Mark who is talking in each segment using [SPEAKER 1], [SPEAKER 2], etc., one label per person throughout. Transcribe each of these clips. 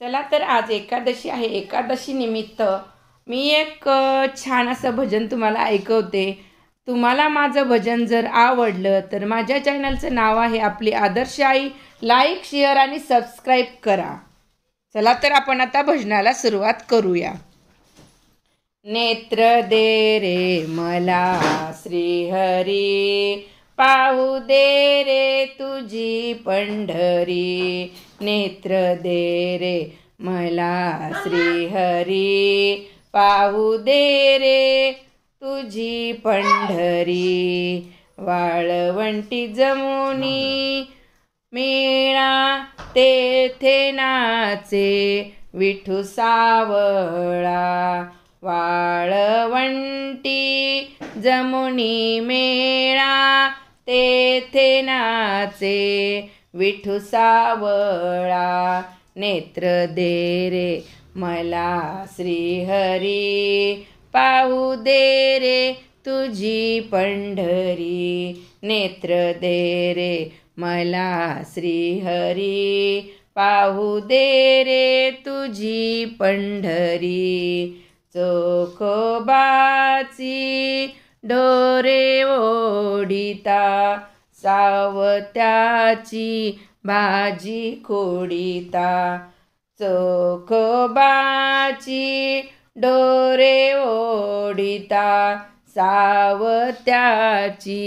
[SPEAKER 1] चला तर आज एकादशी आहे. एकादशी निमित्त मी एक छान असं भजन तुम्हाला ऐकवते. तुम्हाला माझं भजन जर आवडलं तर माझ्या चॅनलचं नाव आहे आपली आदर्श आई. लाईक, शेअर आणि सबस्क्राईब करा. चला तर आपण आता भजनाला सुरुवात करूया. नेत्र दे रे मला श्रीहरी, पाहू दे रे तुझी पंढरी. नेत्र दे रे मला श्रीहरी, पाहू दे रे तुझी पंढरी. वाळवंटी जमुनी मेळा तेथे नाचे विठू सावळा. वाळवंटी जमुनी मेळा तेथे नाचे विठू सावळा. नेत्र दे रे मला श्रीहरी, पाहू दे रे तुझी पंढरी. नेत्र दे रे मला श्रीहरी, पाहू दे रे तुझी पंढरी. चोखोबाची ढोरे ओढिता, सावत्याची भाजी खोडिता. चोखोबाची ढोरे ओढिता, सावत्याची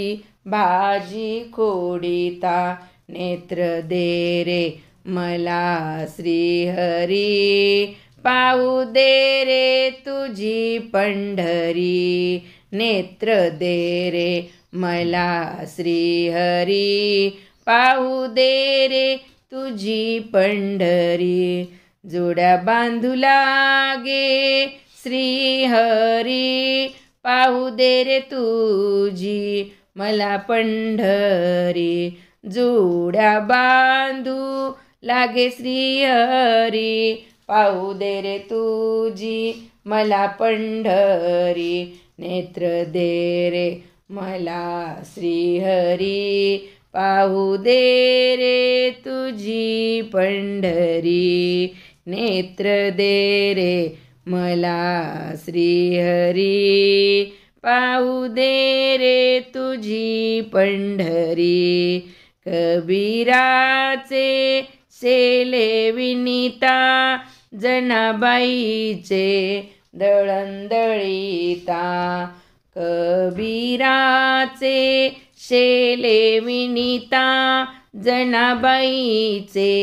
[SPEAKER 1] भाजी खोडिता. नेत्र दे रे मला श्रीहरी, पाहू दे रे तुझी पंढरी. नेत्र दे रे मला श्रीहरी, पाहू दे रे तुझी पंढरी. जोड्या बांधू लागे श्रीहरी, पाहू दे रे तुझी मला पंढरी. जोड्या बांधू लागे श्रीहरी, पाहू दे रे तुझी मला पंढरी. नेत्र दे रे मला श्रीहरी, पाहू दे रे तुझी पंढरी. नेत्र दे रे मला श्रीहरी, पाहू दे रे तुझी पंढरी. कबीराचे शेले विनीता, जनाबाईचे दळंदळीता. कबीराचे शेले विनीता, जनाबाईचे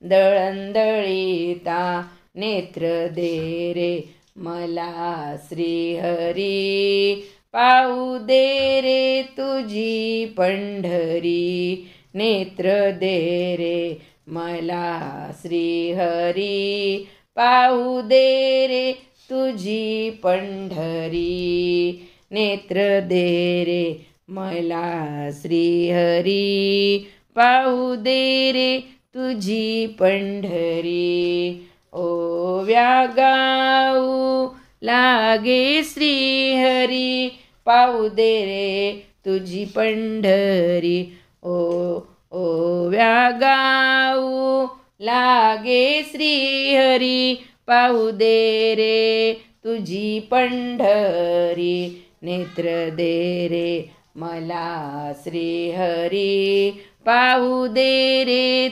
[SPEAKER 1] दळंदळीता. नेत्र दे रे मला श्रीहरी, पाहू दे रे तुझी पंढरी. नेत्र दे रे मला श्रीहरी, पाहू दे रे तुझी पंढरी. नेत्र दे रे मला श्रीहरी, पाहू दे रे तुझी पंढरी. ओव्या गाऊ लागे श्रीहरी, पाहू दे रे तुझी पंढरी. ओव्या गाऊ लागे श्रीहरी, पाहू दे रे तुझी पंढरी. नेत्र दे रे मला श्रीहरी, पाहू दे रे